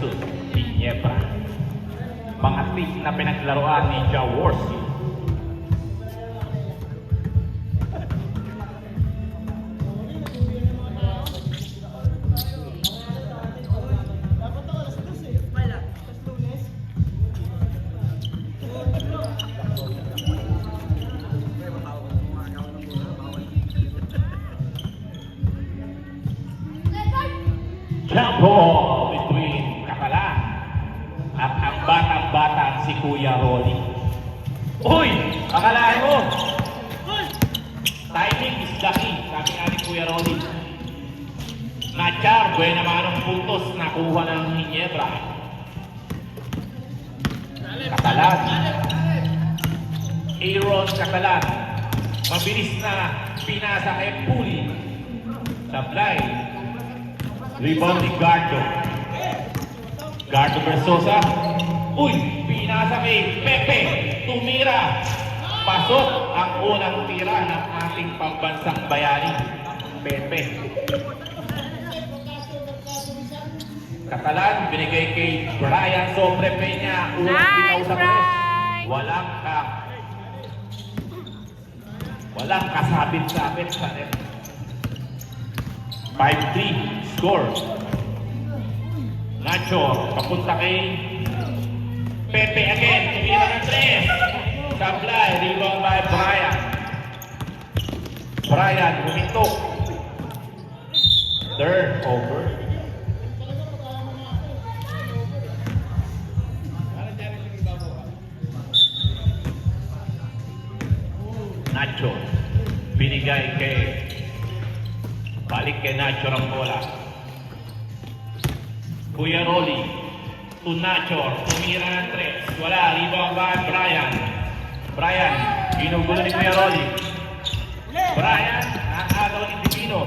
versus Ginebra. Mga team na pinaglaruan ni Jaworski. Jump ball between Kakalan at ang batang-batang si Kuya Rolly. Uy! Akalaan mo! Timing is the key, sabi nga ni Kuya Rolly. Nachar, buena manong puntos nakuha ng Ginebra. Kakalan. Aaron Kakalan. Mabilis na pinasa kay Puli. Sablay. Rebounding Gardo. Gardo Versosa. Uy! Pinasa kay Pepe. Tumira. Pasok ang unang tira ng ating pambansang bayani. Pepe. Katalan, binigay kay Brian Sobre Peña. Unang binaw sa press. Walang kasabit-sabit sa net. 5-3 score. Nacho, papunta kay Pepe again. Tumira ng 3. Sablay, rebound by Brian. Brian, huminto. Turnover. Nacho, binigay kay balik kay Nacho ang bola. Kuya Rolly to Nacho, tumira ng 3. Wala, rebound by Brian. Brian, ginugulo ni Kuya Rolly. Brian, nakagawa ni Divino.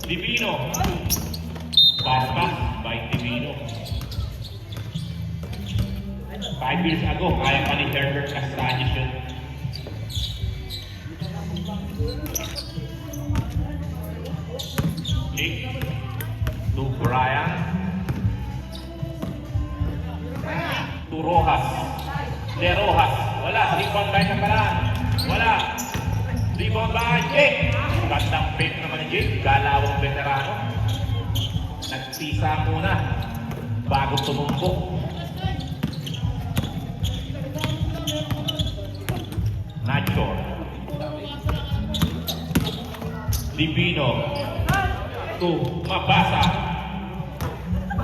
Divino. Pass by Divino. 5 years ago, kaya pa ni Herbert Castaños yun. To Brian. To Rojas. De Rojas. Wala. Rebound by Kakalan. Wala. Rebound by Jake. Gandang fake naman ni Jake. Galawang veterano. Nagpisa muna bago tumumbok. Nacho. Divino. To Mabasa.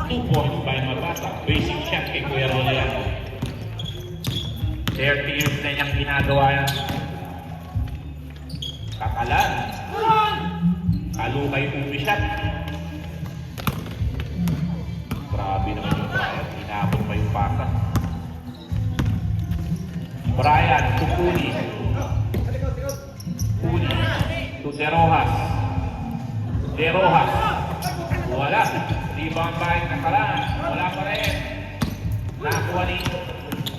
2 points by Mabasa. Basic shot kay Kuya Rolly yan. 30 years na niyang ginagawa yan. Kakalan. Kalukay umi shot. Grabe naman yung Brian. Inabot pa yung pasa. Brian to Puli. Puli to De Rojas. De Rojas. Wala. Rebound by Kakalan. Wala pa rin. Nakuha ni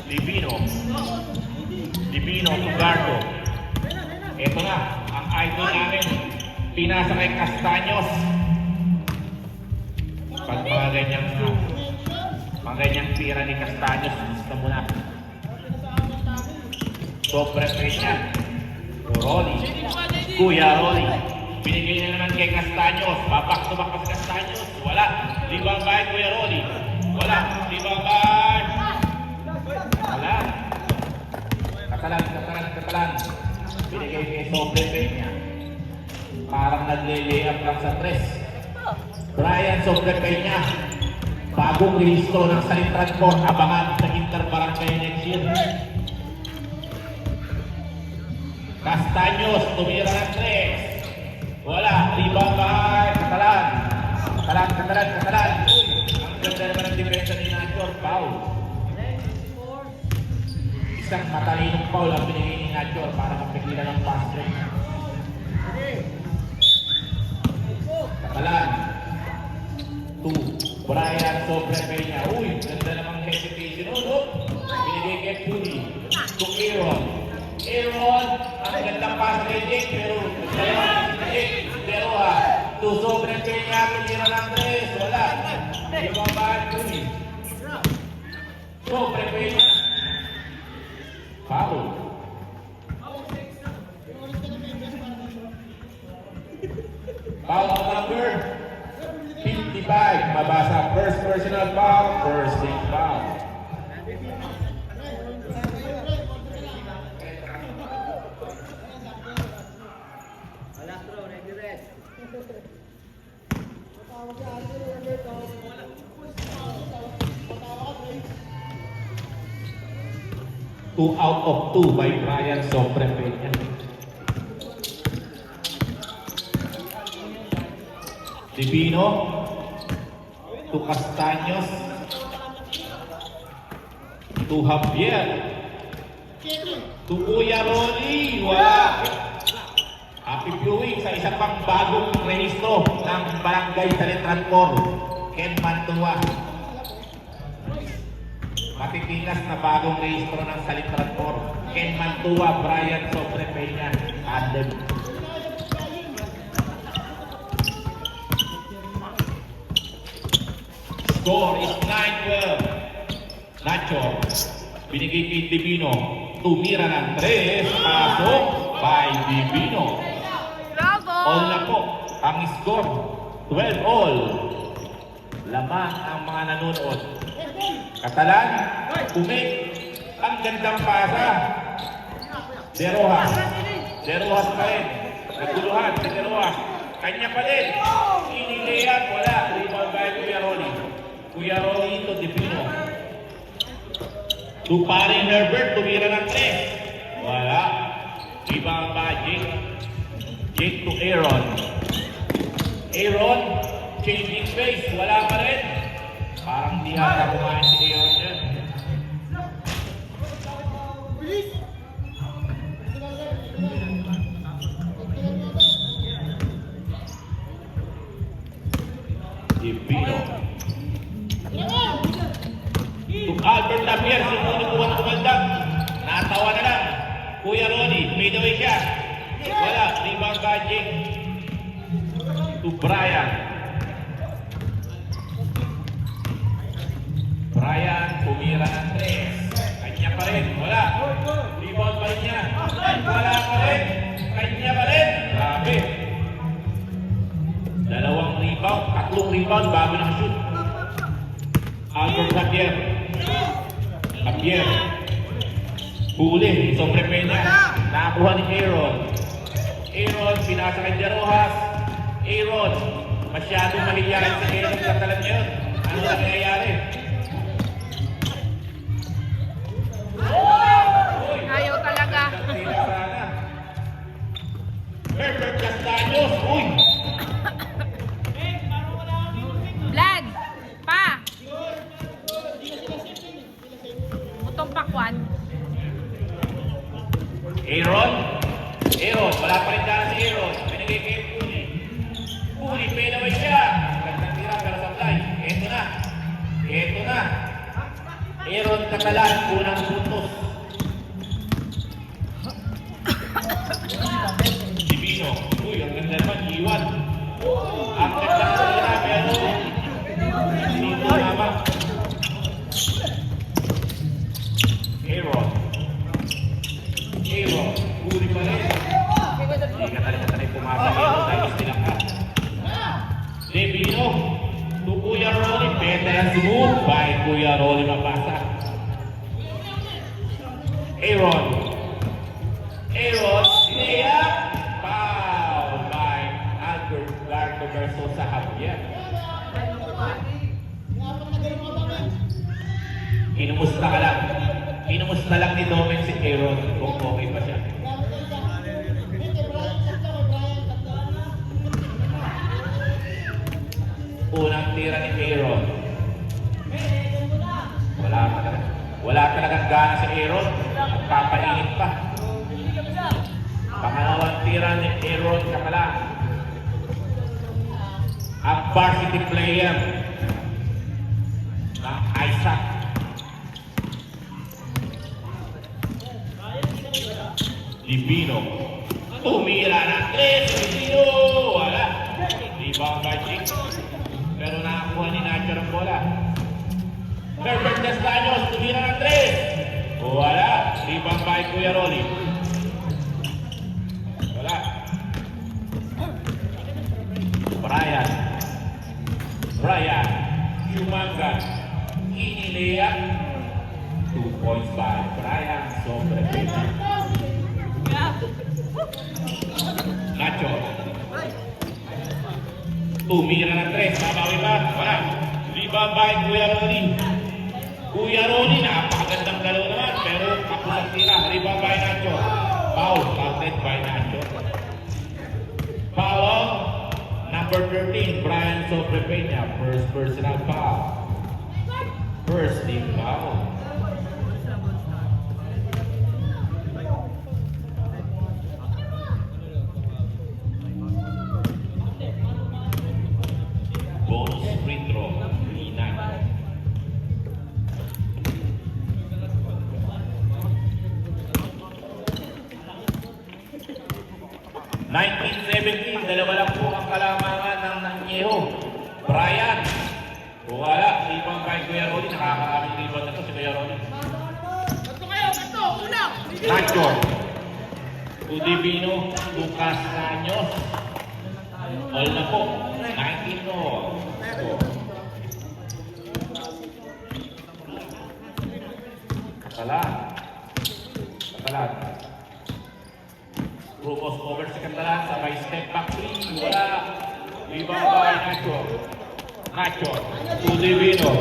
Divino. Divino to Gardo. Ito na. Ang idol namin. Pinasa kay Castaños. Pag mga ganyang tira ni Castaños, gusto mo na. Sobre Peña. Rolly. Kuya Rolly. Binigay na naman kay Castaños. Babak-tubak pa si Castaños. Wala. Rebound by Kuya Rolly. Wala. Rebound by... Wala. Katalan. Binigay kay Sobre Peña. Parang nagle-layup lang sa 3. Brian Sobre Peña. Bagong rehistro ng Salitran Court. Abangan sa Interbarangay next year. Castaños. Tumira ng 3. Wala, rebound by Kakalan. Kakalan. Ang ganda naman ang depensa ni Nacho, foul. Isang matalinong foul ang binigay ni Nacho para mapigilan ng pass break. Kakalan. 2. Brian Sobre Peña. Uy, ganda namang hesitation. Binigay kay Puli. To Aaron, ang gandang pass kay Jake, pero De Rojas, to Sobre Peña, tumira ng 3, wala. Ibang bahan, Puli. mabasa. First personal foul, first team foul. Two out of two by Brian Sobre Peña. Divino to Castaños to Javier to Kuya Rolly. Wala. Happy viewing sa isa pang bagong rehistro ng Barangay Salitranpor, Ken Mantua. Matitigas na bagong rehistro ng Salitranpor, Ken Mantua, Brian Sobre Peña, Adam. Score is 9-12. Nacho, binigay kay Divino. Tumira ng 3, pasok by Divino. Bravo! All na po ang score. 12 all. Lamang ang mga nanonood. Katalan, kumik. Ang gandang pasa. Derojas. Derojas pa rin. Naguluhan si Derojas. Kanya pa rin. Inileyan, wala. Rebound by Kuya Rolly. Kuya Rolly to Divino. To paring Herbert, tumira ng 3. Wala. Rebound by Jake. Jake to Aaron. Aaron, changing space. Wala pa rin. Parang di hata kumain si Aaron dyan. Divino. To Albert Lapier, sinunukuhan tumandag. Natawa na lang. Kuya Ronnie, made away siya. Wala, rebound by Jake. To Brian. Brian, tumira ng 3. Kanya pa rin, wala. Rebound pa rin niya. Wala pa rin. Kanya pa rin. Grabe. Dalawang rebound, tatlong rebound bago nakashoot. Albert Lapier. Lapier. Huli, Sobre Peña. Nakakuha ni Aaron. Aaron, pinasa kay Derojas. Aaron, masyadong mahiyain si Aaron sa talan niya yun. Ano na nangyayari? Ayaw talaga. Herbert Castaños. Uy! Vlad! Pa! Utong pakwan. Aaron? Aaron, wala pa rin dyan si Aaron. Pinagay kay Puli. Puli, penaway siya. Gandang tira, pero sablay. Eto na. Eto na. Aaron Catalan, unang puntos. Divino. Uy, ang ganda naman, iwan. Ang ganda naman, pero dito naman. Aaron. Aaron, huli pa rin. Hindi ka talaga pumasa. Aaron, dahil istilangkat. Divino. To Kuya Rolly, better smooth by Kuya Rolly mapasa. Aaron. Aaron, Lea. Foul by Albert Gardo versus sa Javier. Kinumusta ka lang. Kinumusta lang ni Domen si Aaron kung okay pa siya. Unang tira ni Aaron. Wala talagang gana si Aaron. Nagpapainit pa. Pangalawang tira ni Aaron Capala. Ang varsity player ng Isaac. Divino. Tumira ng 3. Divino. Wala. Rebound by Jake. Pero nakakuha ni Nacho ng bola. Herbert Castaños, tumira ng 3. Wala. Rebound by Kuya Rolly. Wala. Brian. Brian. Sumangan. Inilea. 2 points by Brian Sobrepena. Nacho. Tumira ng 3. Mabawi ba? Wala. Rebound by Kuya Ronnie. Kuya Ronnie, napakagandang galaw naman. Pero kapos ang tira. Rebound by Nacho. Foul. Counted by Nacho. Foul on number 13, Brian Sobrepena. First personal foul. First team foul. Bonus free throw. Inacho. Dalawa lang po ang kalamangan ng Nangyeho. Brian. Wala. Ibang kay Kuya Ronnie. Nakakaraming rebound na to si Kuya Ronnie. Nacho. Udivino. Lucas Naños. All na po. 19 all. Kakalan. Kakalan. Rufus over sa kandalan, sabay step back 3, wala. Rebound by Nacho. Nacho, to Divino.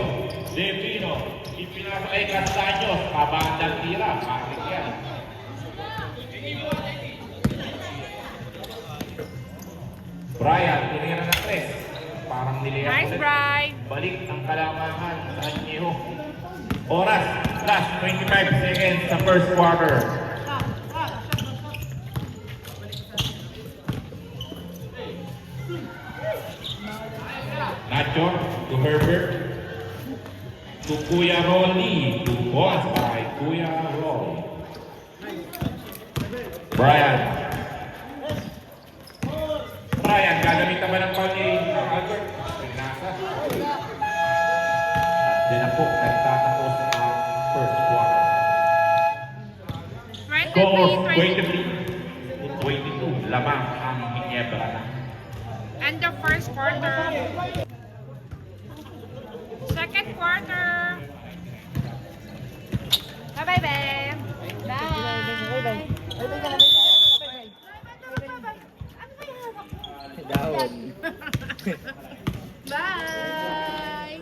Divino, ipinasa kay Castaños, pabandang tira, bakit yan? Brian, tinira ng 3. Parang niliyak Nice, ulit. Bri. Balik ang kalamangan sa Nangyeho. Oras, last 25 seconds sa first quarter. Nacho to Herbert. To Kuya Ronnie. 2 points by Kuya Ronnie. Brian. Brian, gagamit naman ng foul ni Albert. Nasa. At din na po, nagtatapos ang first quarter. 23, 23-22. Lamang ang Ginebra na. and the first quarter. Second quarter. Bye-bye, babe. Bye. Daon. Bye.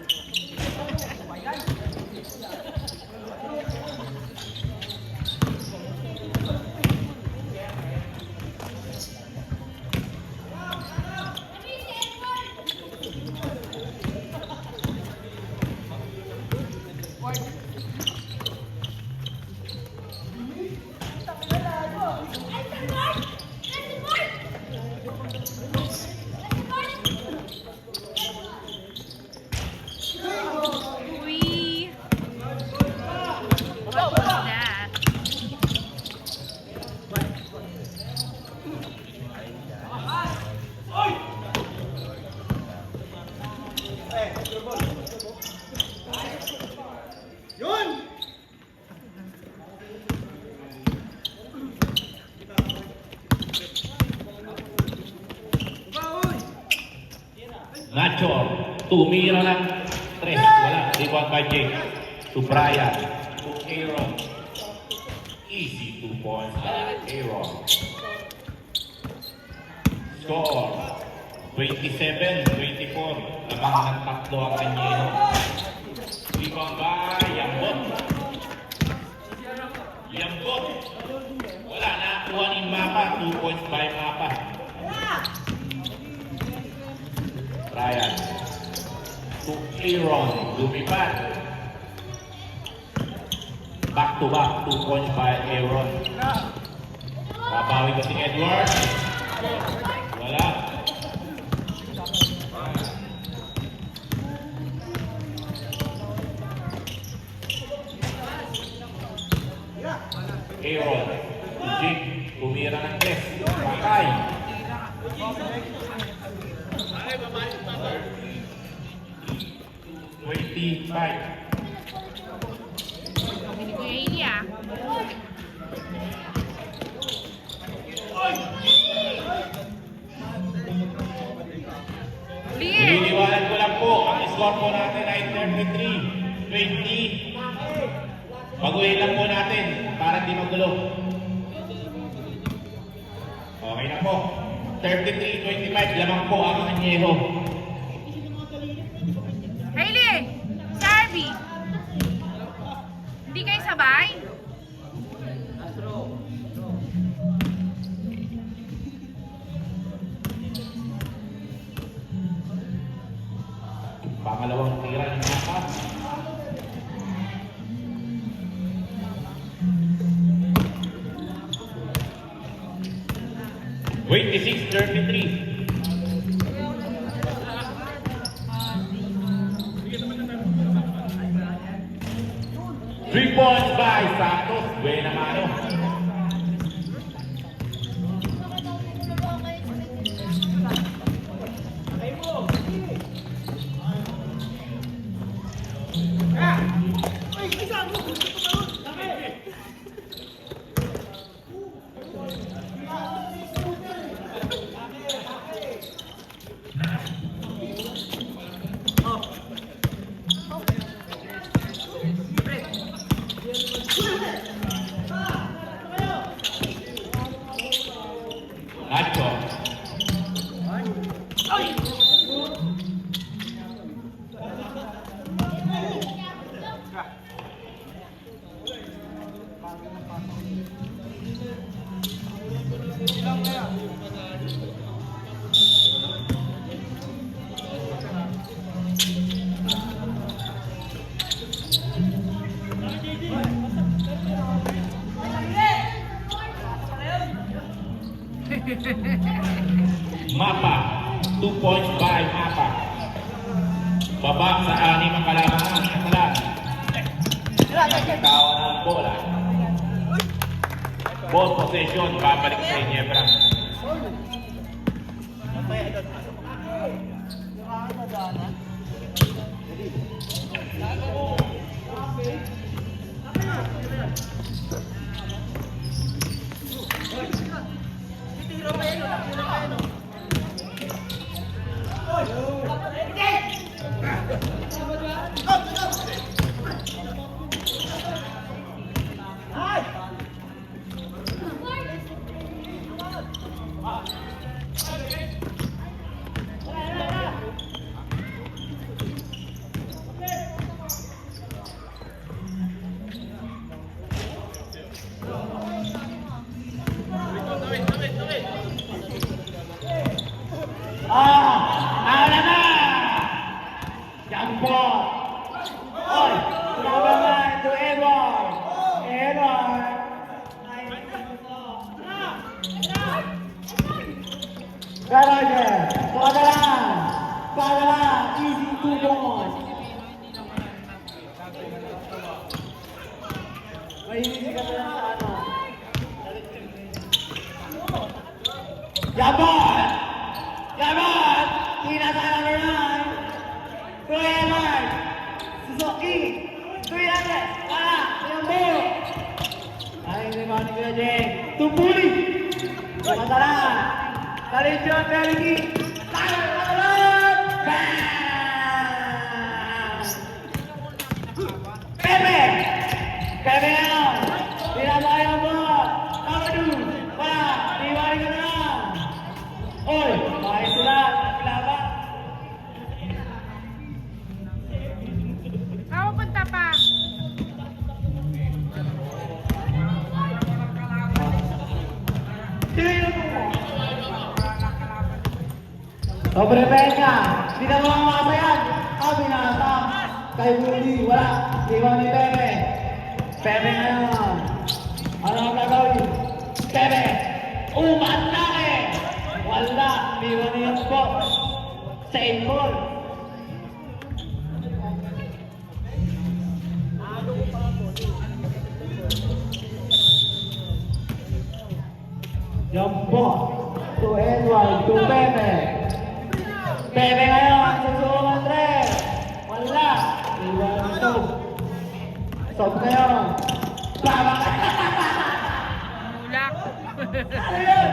What was that? Nacho, tumira ng 3. Wala. Rebound by Jake. To Brian. To Aaron. Easy 2 points by Aaron. Score. 27-24. Lamang ng 3 ang Nangyeho. Rebound by Yambot. Yambot. Wala na. Kuha ni Mapa. 2 points by Mapa. Brian. To Aaron. Lumipat. Back to back. 2 points by Aaron. Babawi ko si Edward. Wala. Aaron. Jake. Tumira ng 3. Patay. Five. Hindi ko yun ah. Clear. Iniiwanan ko lang po po, ang score po natin ay 33-20. Baguhin lang po natin para di magulo. Okay na po. 33-25, lamang po ang Anyeho. Hailey! Sarby! Hindi kayo sabay? Pangalawang tira ng Mapa. Wait, 33. Three points by Santos. Buena mano. Nacho. Mapa. 2 points by Mapa. Baba sa anim ang kalamangan. Kasalan. Nagkakawa ng bola. Ball possession. Babalik sa Ginebra. Ahora na! Jambo! Oy! Trabahan to Edward! Edward! Garager! Padala! Easy 2 points! Mahilig ka na sa ano? Jabon! Jabon! Tinatala na yan! Kuya Mark! Suzuki! Kuya Andres! Wala! Yambo! Ay, hindi mo ni Kuya Jeng! Tumpuli! Matala! Kalichon Belgi! Tayo! Matalon! Bang! Pepe! Pepe ngayon! Tinataya mo! Kamadu! Wala! Iwari ka na! Oy! Bakit sila? Naglaban! Ako punta pa. Sino mo? Sobre Peña, hindi mo ang masayan. Binasa. Kay Buli, wala. Iwan ni Pepe. Pepe ngayon. Ano ang gagawin? Pepe! Umatake! Wala. Iwan niya po. Same ball. Jumbo to Edward, to Pepe. Pepe ngayon, susuong Andres. Wala. Iwan ito. Stop ngayon. Baba! Mulak. Ano yun?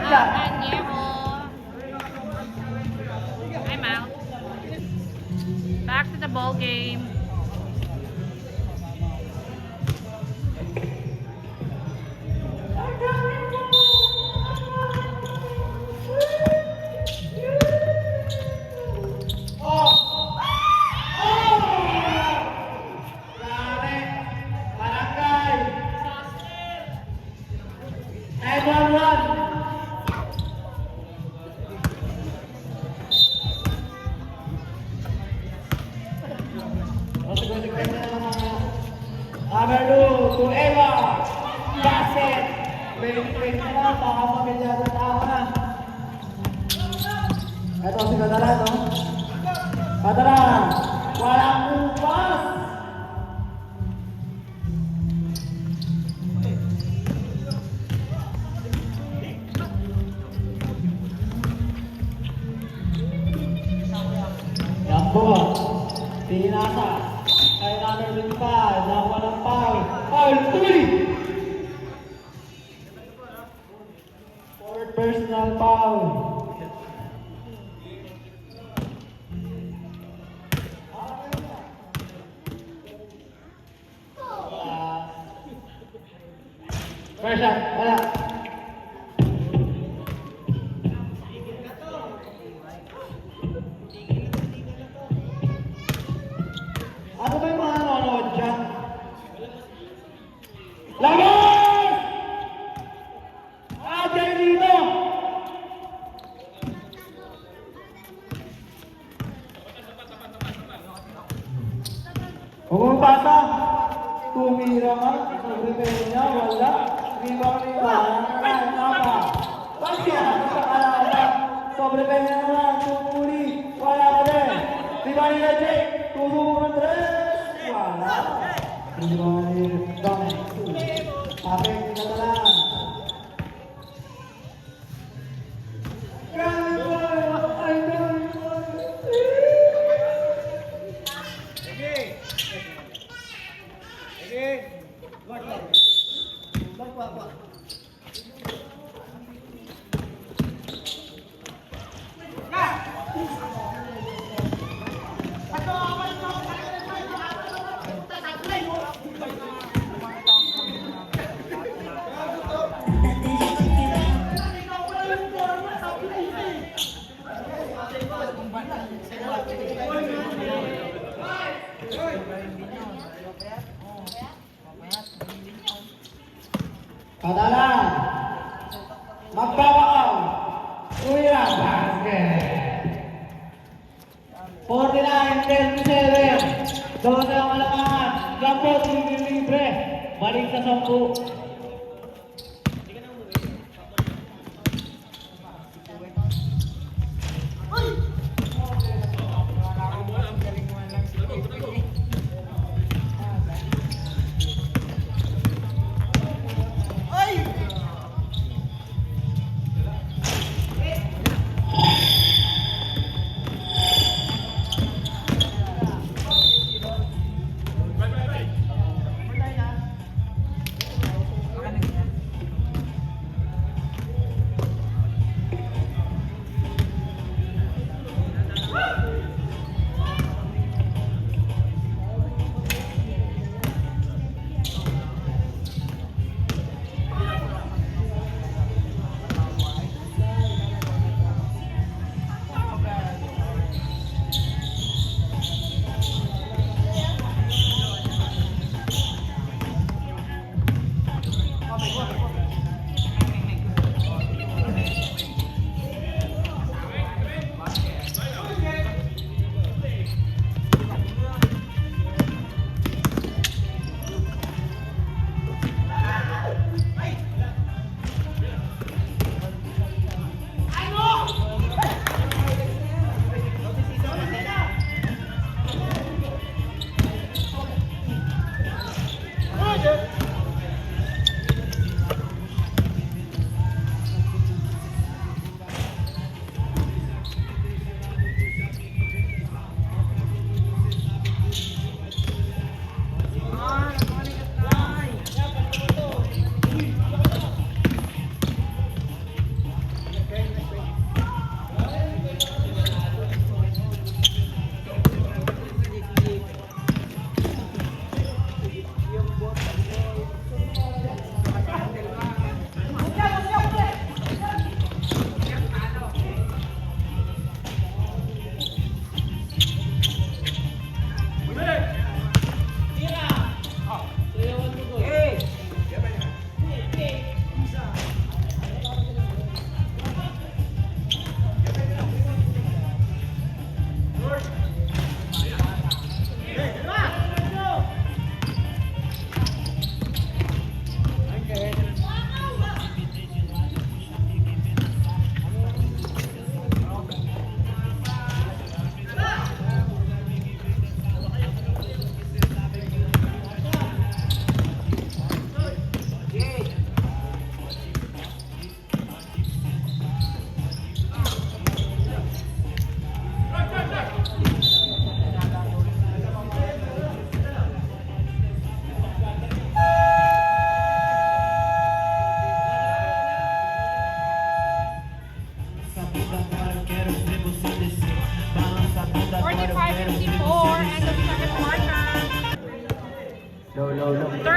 shot. Añejo. I'm out. Back to the ball game. Number 2 to Eva. Basket. 20-20 na lang. Baka pamilyado na ako na. Ito si Kadaran, no? Kadaran. Walang upas. Jambo. Tinasa. Kay number 25. Nakuha ng foul. Foul 3. Fourth personal foul. First shot. Wala. Ano ba yung mga nanonood dyan? Labas! Dyan dito! Kung pumapasa, tumira ka, sabi niya, wala. Riba, napa. Pasya, nakakalala. Sobre niya naman, tumuli, wala ka din. Riba nila, Jake, tutubo ng tres. Wala. Riba nila, Dong. Sabi, tinatalaan. Grabe po, ay grabe po. Kadalan. Magpapakaw. Kuya, basket. 49-37. Doon ang alamangan. Gampo, libre. Balik sa 10.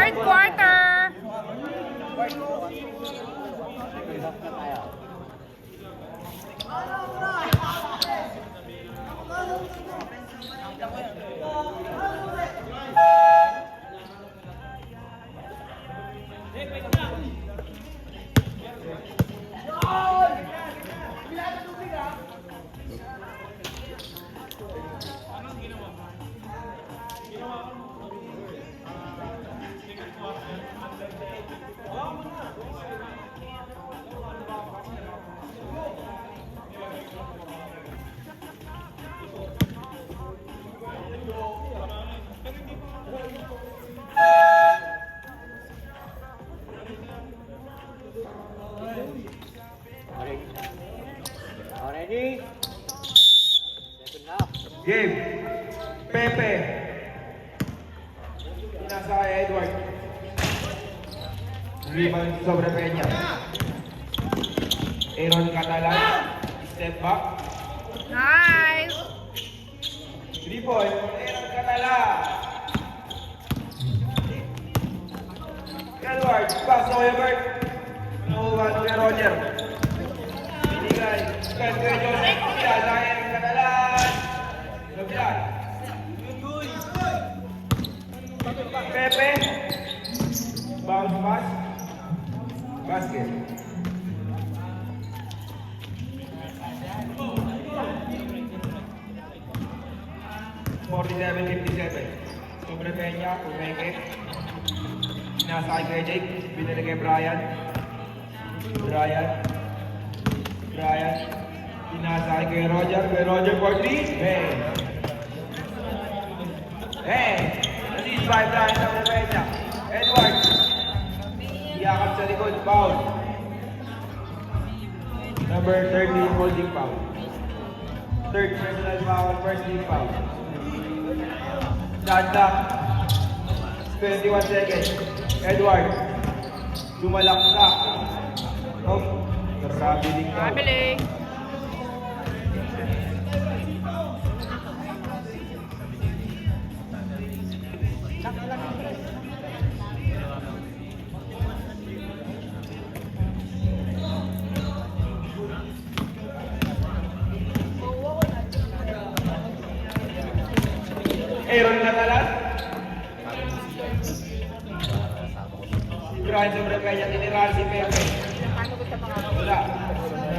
Third quarter. Ready? Game. Pepe. Pinasa kay Edward. Rebound sobre Peña. Aaron Catalan. Step back. Nice. 3 point. Aaron Catalan. Edward. Pass na kay Bert. Nakuha na kay Roger. Binigay. Kay Joseph. Pinasa kay Aaron Catalan. Labihan. Pepe. Bounce pass. Basket. Sobre Peña, Umeke. Nasa kay Jake. Binili kay Brian. Pinasa kay Roger. Kay Roger for 3. Bang. Bang. Assist by Brian sobre Peña. Edward. Iyakap sa likod. Foul. Number 13 holding foul. Third personal foul. First team foul. Shot clock. 21 seconds. Edward. Lumalaksak. Oh. Traveling foul. Traveling. Aaron Catalan. Brian sobre Peña, tinirahan si Pepe. Wala.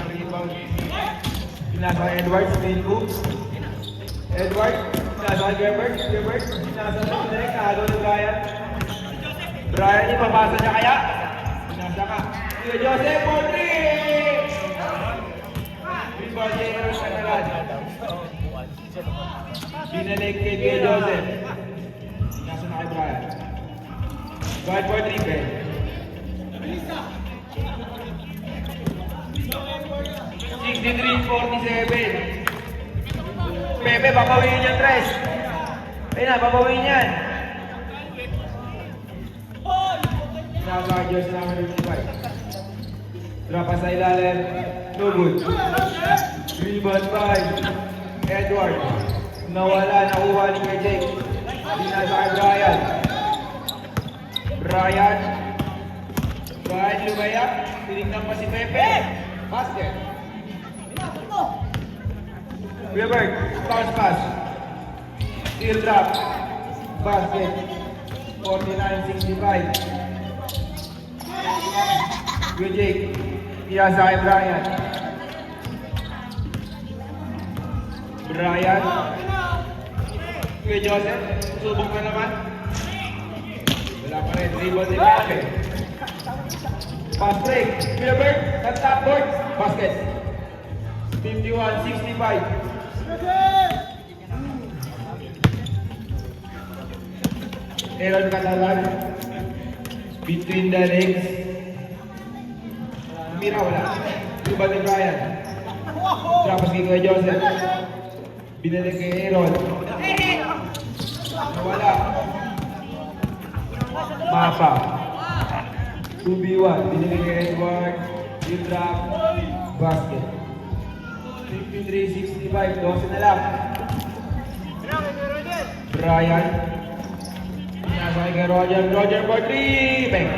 Rebound. Pinasa kay Edward, main move. Edward, pinasa kay Gebert. Pinasa na direct, nahalo ni Brian. Brian, ipapasa niya kaya? Pinasa ka. Kuya Joseph, for 3! Rebound kay Aaron Catalan. Binalik kay Kuya Joseph. Nasa na kay Brian. Guard for 3, Ben. 63-47. Pepe, papawin yan, Tres. Ayun na, papawin yan. Nasa kay Joseph namin 55. Drop sa ilalim. No good. Rebound by Edward. Nawala, nakuha ni kay Jake. Pinasa kay Brian. Brian lumayak. Tinignan pa si Pepe. Basket. Weber, bounce pass. Steal drop. Basket. 49-65. Kuya Jake. Pinasa kay Brian. Kuya Joseph, subok na naman. Wala pa rin, rebound ni Pepe. Pass break, Kuya Bert, top board, basket. 51-65. Aaron Catalan, between the legs. Mira, wala. Rebound ni Brian. Trapas kay Kuya Joseph. Binalik kay Aaron. Nawala. Mapa. 2v1. Binalik kay Edward. Yung drop. Basket. 53-65. 12 na lang. Brian. Pinasakay kay Roger. Roger for 3. Bang.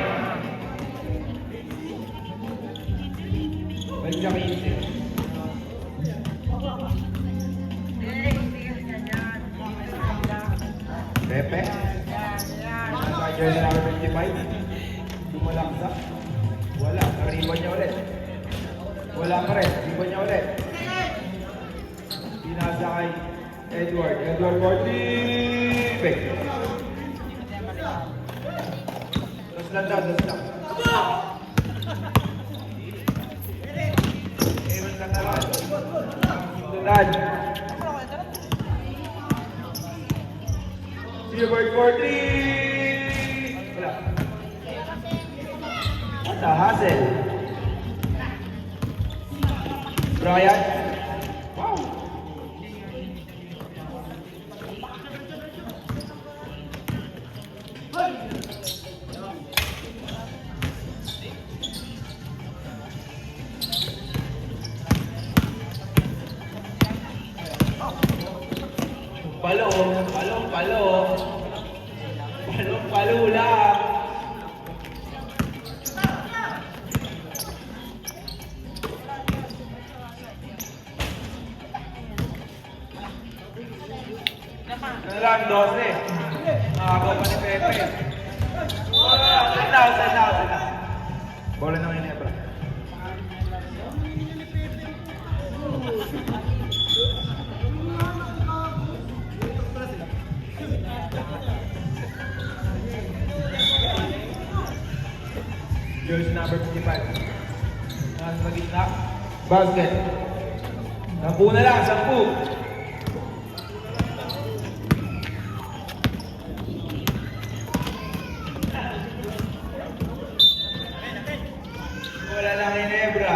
Balik sa 15. Pepe. Pinasakay jersey number 55. Lumalaksa. Wala. Nag-rebound niya ulit. Wala pa rin. Rebound niya ulit. Pinasakay Edward. Edward for 3. Bang. Dos lang. Ewan lang naman. Sundan. Silver for 3. Wala. What the hassle? Brian. Wow. Palo lang. Ano lang, 12. Nakagawa pa ni Pepe. Send out. Bola ng Inebra. Jersey number 55. Nasa gitna. Basket. 10 na lang, 10. Wala lang Inebra.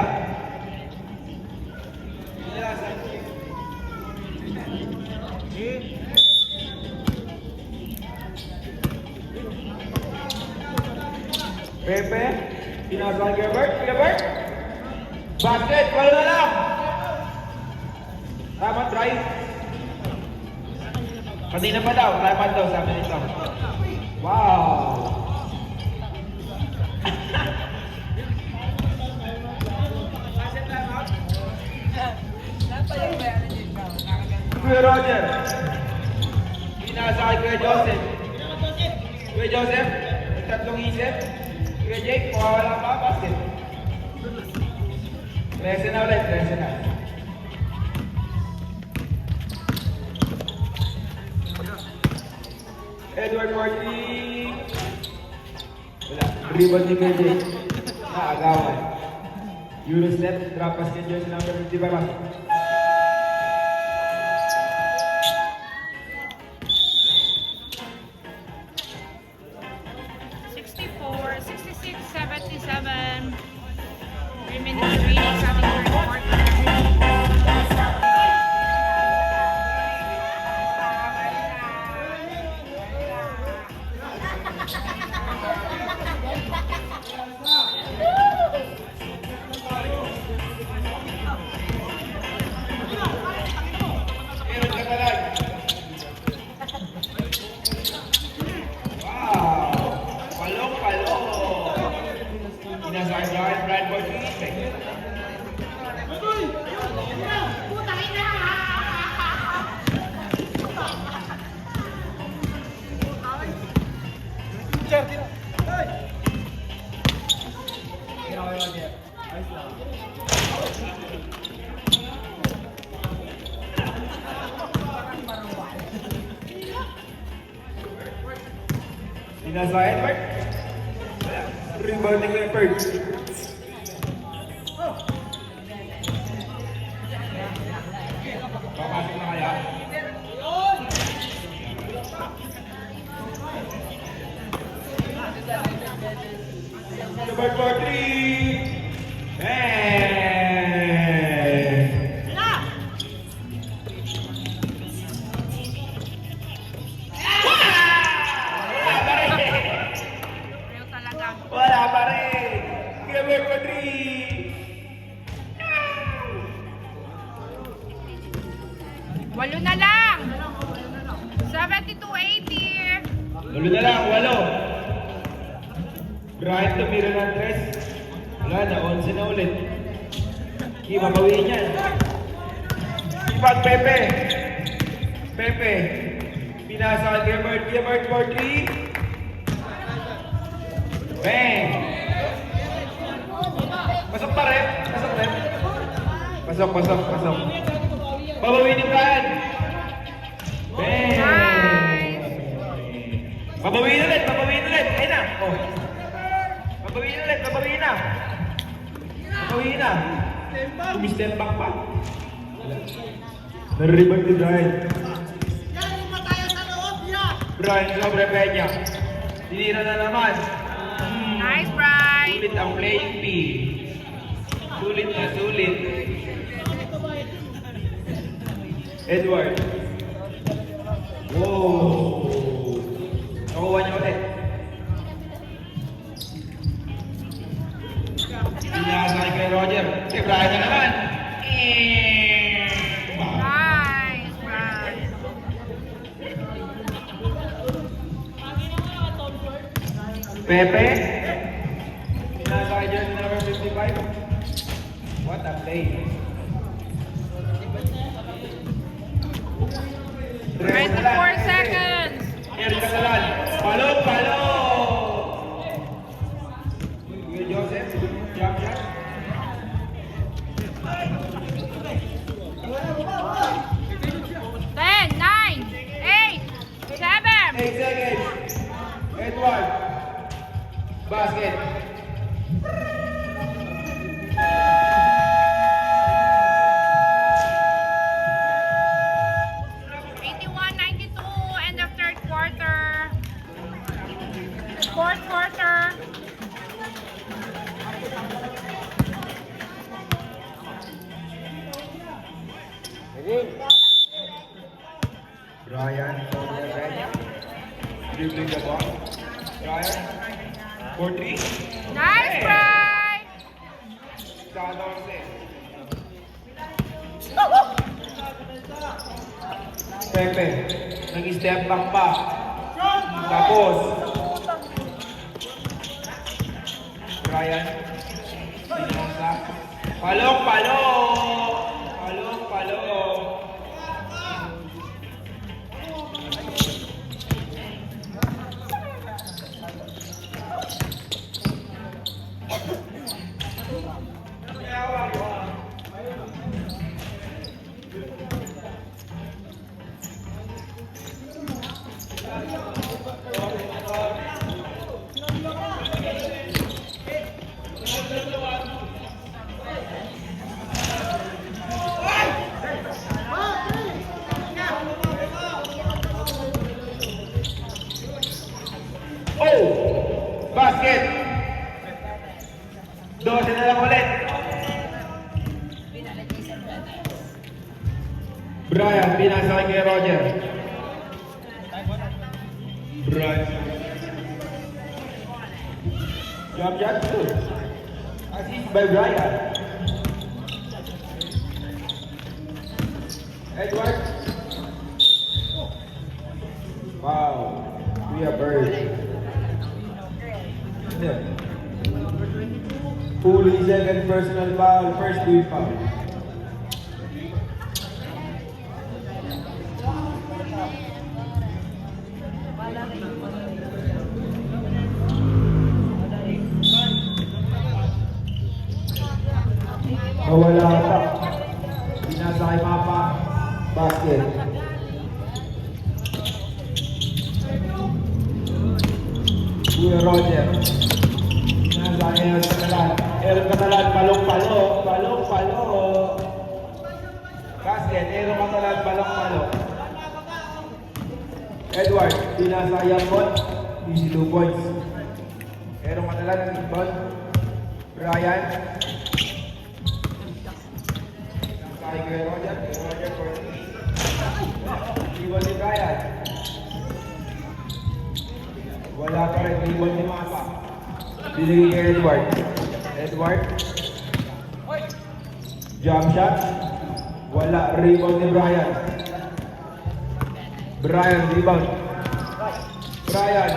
Wala lang, 10. Pepe, pinasok kay Gilbert. Basket, wala na lang. Tama, try. Kanina pa daw, sabi nito. Wow. Kuya Roger. Pinasok kay Joseph. Kuya Joseph, tatlong isip. Kuya Jake, mawawala pa, basket. 13 na ulit, 13 na. Edward Marty. Wala, rebound ni Kuya Jake. Agawan. Eurostep, drop pass kay jersey number 55. 77. 3 minutes remaining sa ating third quarter. Nasa Edward. Rebound ni Kuya Perk. Papasok na kaya? Number 43. Bang! Wala pa rin! Number 43! 8 na lang. 72-80. Tulo na lang, 8. Brian tumira ng 3. Wala na, 11 na ulit. Hindi mapawin yan. Ipag Pepe. Pepe. Pinasa kay Gilbert. Gilbert for 3. Bang! Pasok pa rin. Pasok rin. Pasok. Pabawin ni Brian. Bang! Pabawin ulit. Ayun na. Oh. Pabawin na. Tumistep back pa. Naribag ni Brian. Brian sobre Peña. Tinira na naman. Nice, Brian. Sulit ang playing field. Sulit na sulit. Edward. Wow. Nakuha niya ulit. Pinasakay kay Roger. Si Brian na naman. Nice, Brian. Pepe. Pinasakay jersey number 55. What a play. 24 seconds. Eric Catalan. Palo. Will Joseph. Jump shot. Ten, 9, 8, 7. 8 seconds. Edward. Basket. End of third quarter. Fourth quarter. Brian. Dribbling the ball. Brian. For 3. Nice, Brian. Pepe. Nag-step back pa. Tapos. Brian. Palong. Oh! Basket! 12 na lang ulit. Brian, pinasakay kay Roger. Brian. Jump shot, good. Assist by Brian. Edward. Wow. We are bird. Yeah. Fully second personal foul, first team foul. Nawala ata. Binasa kay Papa. Basket. Kuya Roger. Binasa kay Eric Catalan. Eric Catalan, palong-palo. Basket. Eric Catalan, palong-palo. Edward. Binasa kay Yambon. Easy 2 points. Eric Catalan, rebound. Brian. Kay Roger for Iwan ni Brian. Wala pa rin Iwan ni Mapa. Binigay kay Edward. Jump shot. Wala. Rebound ni Brian. Brian, rebound. Brian.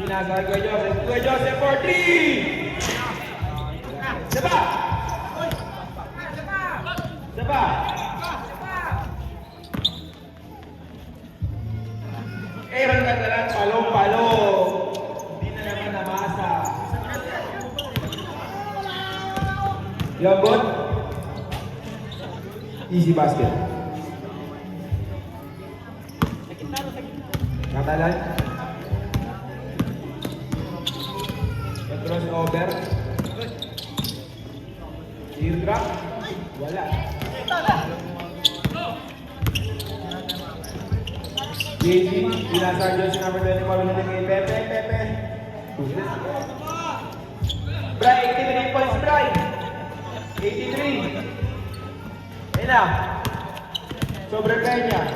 Pinasa Kuya Joseph. Kuya Joseph for 3! Saba! Saba! Aaron Catalan, palong-palo. Hindi na naman namasa. Yabot. Easy basket. Catalan. Crossover. Teardrop. Wala. JG, pinasa Diyos number 24, winning kay Pepe, Pepe. Bray, 83 points, Bray. 83. Ayun na. Sobre Peña.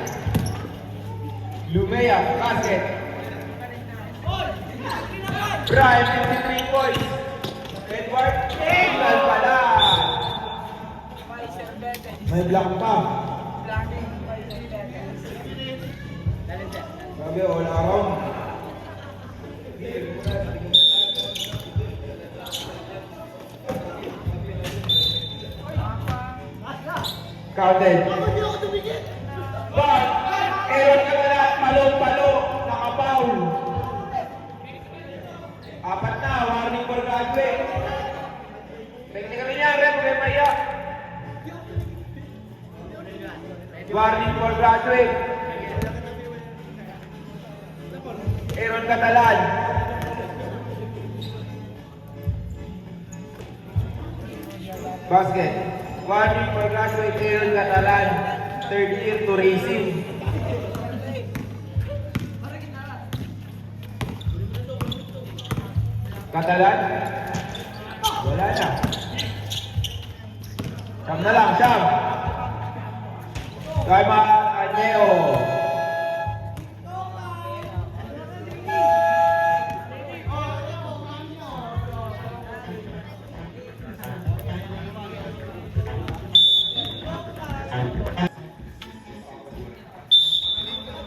Lumea, basket. Bray, 53 points. Edward, tinggal pala. May block pa. Sabi, all around. Counted. But, Aaron Catalan, palo-palo, nakapaul. Apat na, warning for graduate. Tingnan kami niya, rep, kaya maya. Warning for graduate. Aaron Catalan. Basket. Warning for graduate Aaron Catalan. Third year to racing. Catalan. Wala na. Siyam na lang, siyam. Kaya Anyeo.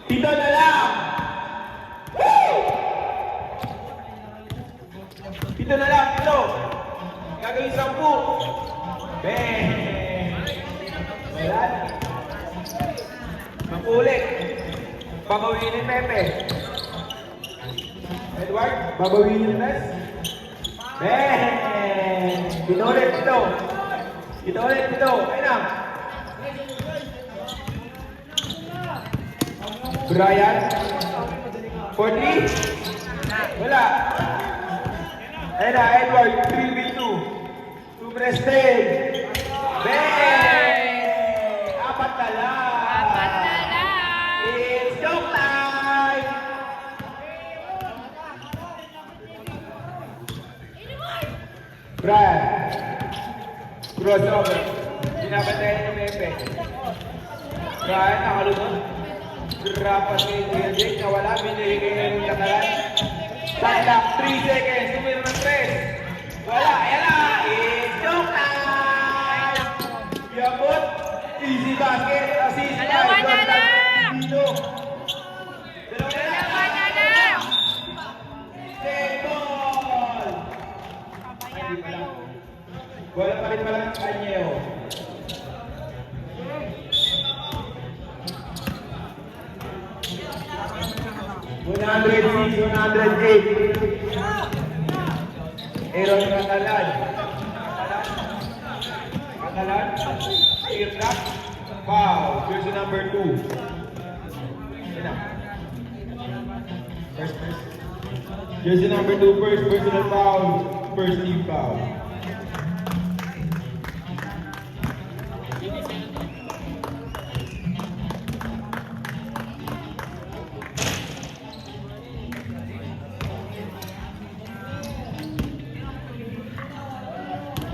Pito na lang! Woo! Pito na lang, pito! Gagawin 10. Bang! Wala na. Mapulit. Babawin ni Pepe. Edward, babawin ni Nes. Bang! Pito ulit, pito. Pito ulit, pito. Ayun na. Brian. 40. Wala. Ayun na, Edward. 3v2. Subrested. Bang! Apat na lang. Apat na lang. It's joke time! Brian. Crossover. Binabantayan ni Pepe. Brian, nakalunod. Rapat kay Kuya Jake na wala. Binili kay Aaron Catalan. Tanda, 3 seconds. Tumira ng 3. Wala. Ayan na. It's joke time! Yabot. Easy basket. Assist. Dalawa na lang. Dito. Dalawa na lang. Table. Wala pa rin pala ng Anyeo. $106, $108. Aaron Catalan. Catalan. Teardrop. Foul. Jersey number 2. Yan na. First. Jersey number 2, first personal foul. First team foul.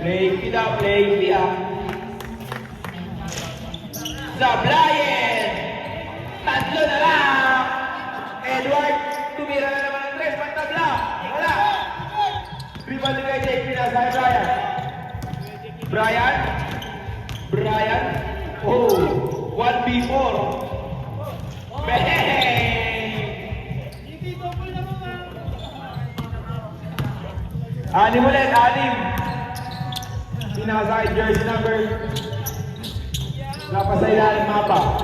Playing it up, playing it up. Zablayan! Tatlo na lang! Edward, tumira na naman ng 3, pantabla! Wala! Rebound kay Jake, pinasa kay Brian. Brian? Brian? Oh, 1v4. Bang! Anim ulit, anim. Pinakasakit jersey number. Napasa ilalim mapa.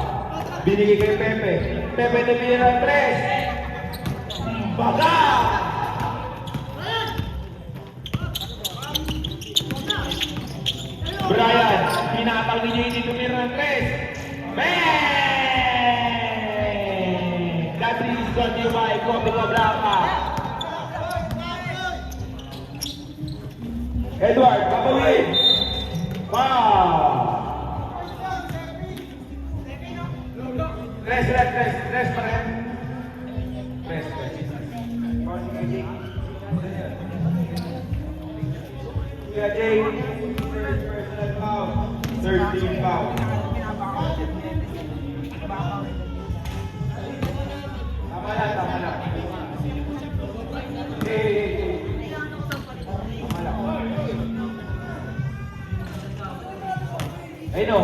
Binigay kay Pepe. Pepe nabigyan ng 3. Baka! Brian, pinapal ninyo hindi tumira ng 3. Bang! That is brought to you by Coffee Blanca. Edward, papawin! Wow! Tres pa rin. Tres. Kuya Jay, first personal foul. Third team foul. Tama lang. Hey. Tama lang. Ayun o.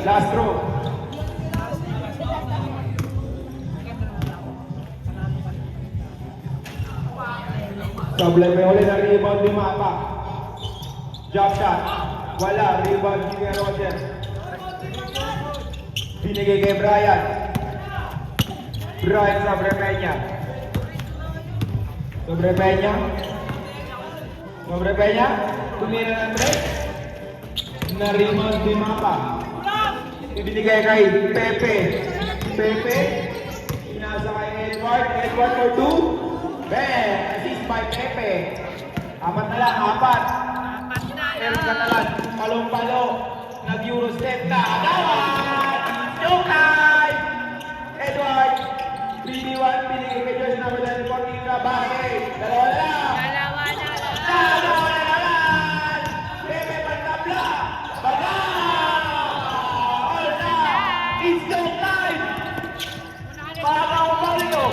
Last throw. Problema ulit ang rebound ni Mapa. Jump shot. Wala. Rebound ni Roger. Binigay kay Brian. Brian sobre Peña. Sobre Peña. Tumira ng break. Na-rebound ni Mapa. Ibinigay kay Pepe. Inasa kay Edward for 2. Ben, assist by Pepe. Apat na lang. Eric Catalan, palong-palo. Nag-Eurostep na. Agawad! Jokai! Edward, 3-1, binigay kay Joyce na wala ng 14 na bagay. Dalawa na lang. Pepe pantabla. Baga! All na! It's Jokai! Baga ang Mario!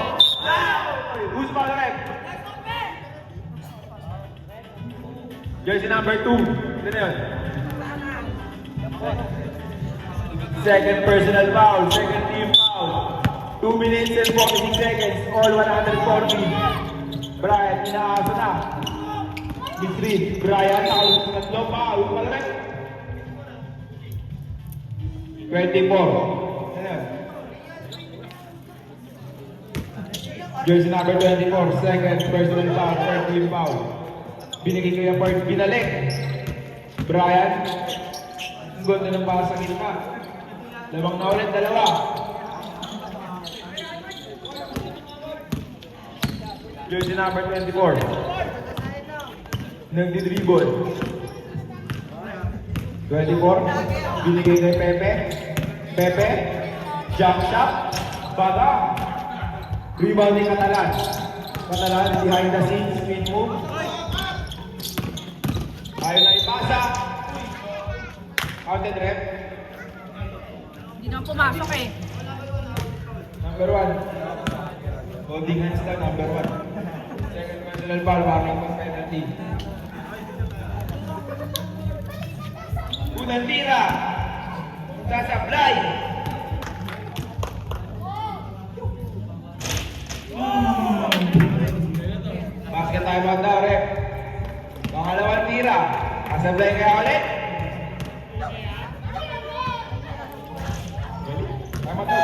Who's Malrek? Jersey number 2. Sino yun? Second personal foul. Second team foul. 2 minutes and 46 seconds. All 140. Brian, inaasa na. Big 3. Brian, tatlo foul. Malrek. 24. Sino yun? Jersey number 24, second personal foul, third team foul. Binigay kaya part, binalik. Brian, ang ganda ng baka sa gitna. Lamang na ulit, dalawa. Jersey number 24. Nagdi-dribble. 24, binigay kay Pepe, jump shot, baga. Rebound ni Catalan behind the scenes, spin move. Ayaw na ipasa. Counted rep. Hindi naman pumasok eh. Number 1. Holding hands lang, number 1. Second personal foul, warning for penalty. Unang tira. Sasablay. Basket time out daw, rep. Pangalawang tira. Kasablay kaya ulit. Time out daw.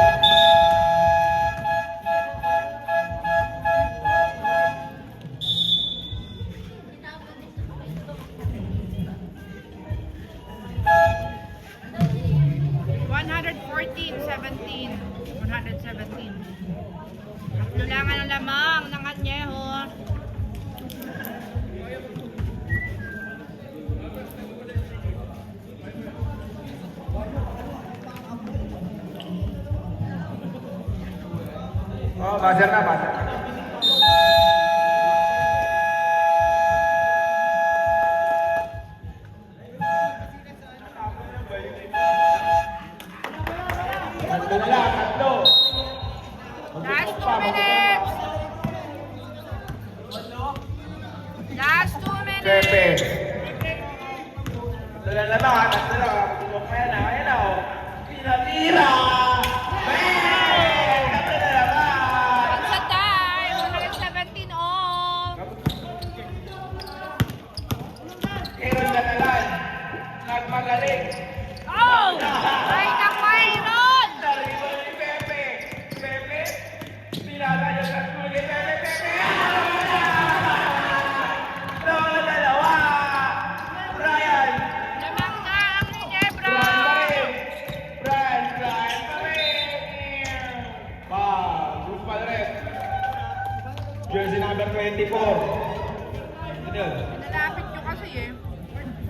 Tatlo lang ang lamang ng Anyeho. Oh, buzzer na. Tatlo na lang, tatlo. Last 2 minutes. Last 2 minutes. Pepe. Tatlo na lang, tatlo na. Tulog pa yan, ayan na, oh. Pinatira! Bang! Tatlo na lang. It's a tie. 117 off.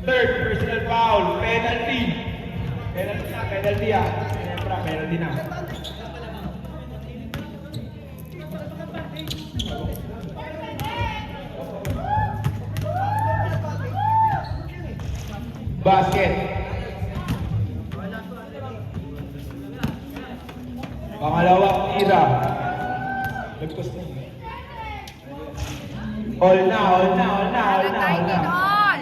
Third personal foul, penalty. Penalty ah. Siyempre, penalty na. Basket. Pangalawang tira. Lagpas na. All na. Tight and all.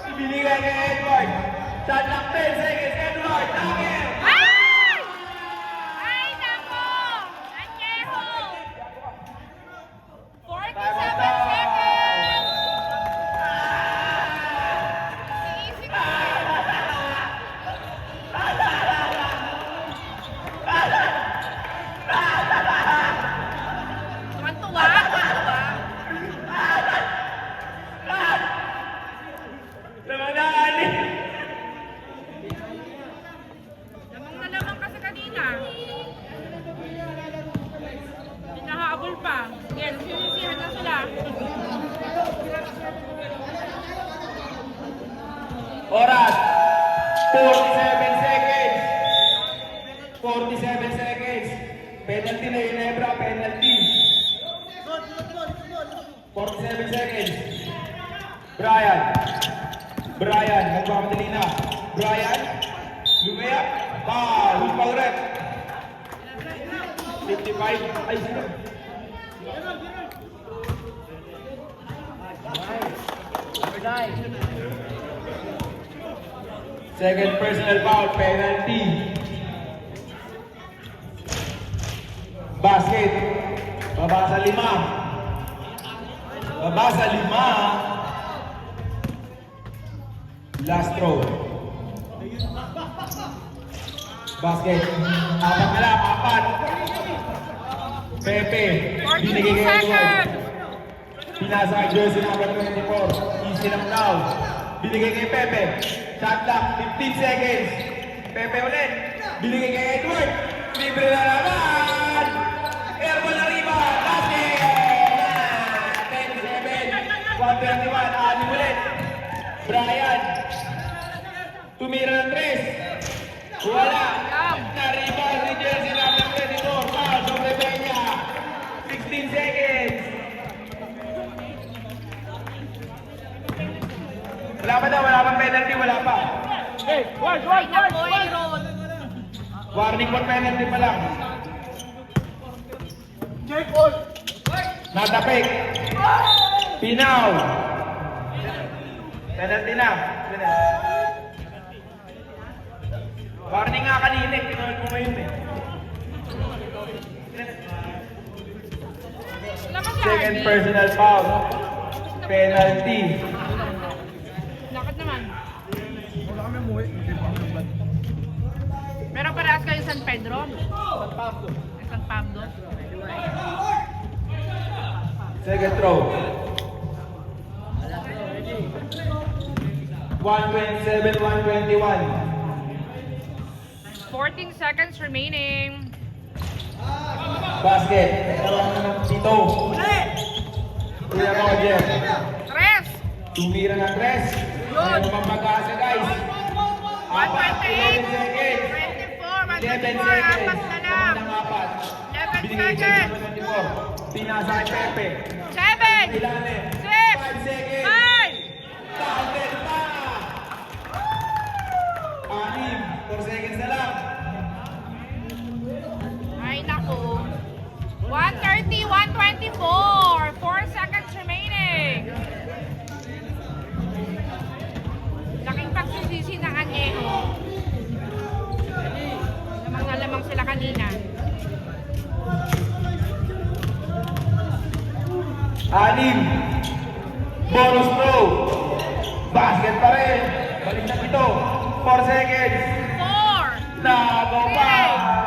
Ibinigay kay Edward. Shot clock 10 seconds. Edward, dagger! Ay! Ay, nako! Anyeho! 47 seconds! Sinisip ko. Tuwan-tuwa. Namanaan eh. Lamang na lamang kasi kanina. Hinahabol pa. Yan, sinisihan na sila. Oras. 47 seconds. 47 seconds. Penalty na Ginebra, penalty. 47 seconds. Brian, nagmamadali na. Brian, lumaya. Who's power rep? 55. Ay, sino? Second personal foul, penalty. Basket. Baba sa 5. Last throw. Basket. 4. Pepe. 42 Binigay kay Edward. seconds! Pinasa kay jersey number 24. Easy lang now. Binigay kay Pepe. Shot clock. 15 seconds. Pepe ulit. Binigay kay Edward. Libre na naman. Airball na rebound. Basket. 10-7. 121. Anim ulit. Brian. Tumira ng 3. Wala. Na-rebound ni jersey number 24. Foul sobre Peña. 16 seconds. Wala pa penalty, wala pa. Ay, nako, Aaron. Warning for penalty pa lang. Natapik. Pinaw. Penalty na. Warning nga kanina, pinuhal ko ngayon eh. Lakas si Second Arnie. personal foul. Penalty. Lakad naman. Pero parehas kayo San Pedro? San Pablo. Second throw. 127-121. 14 seconds remaining. Basket. Nagkaroon na ng pito. Kuya mo, Jeff. Tres! Tumira ng 3. Ano naman pag-asa, guys? 128, 11 24, 124, apat na lang. 11 Binigay kay seconds. 24. Pinasa kay Pepe. 7, Ilalim. 5 6, seconds. 5. Counted pa! 4 seconds na lang. Ay, naku. 130, 124. 4 seconds remaining. Laking pagsisisi ng Anyeho. Lamang na lamang sila kanina. 6. Anim. Bonus throw. Basket pa rin. Balik na ito. 4 seconds. 4. Nagaw pa.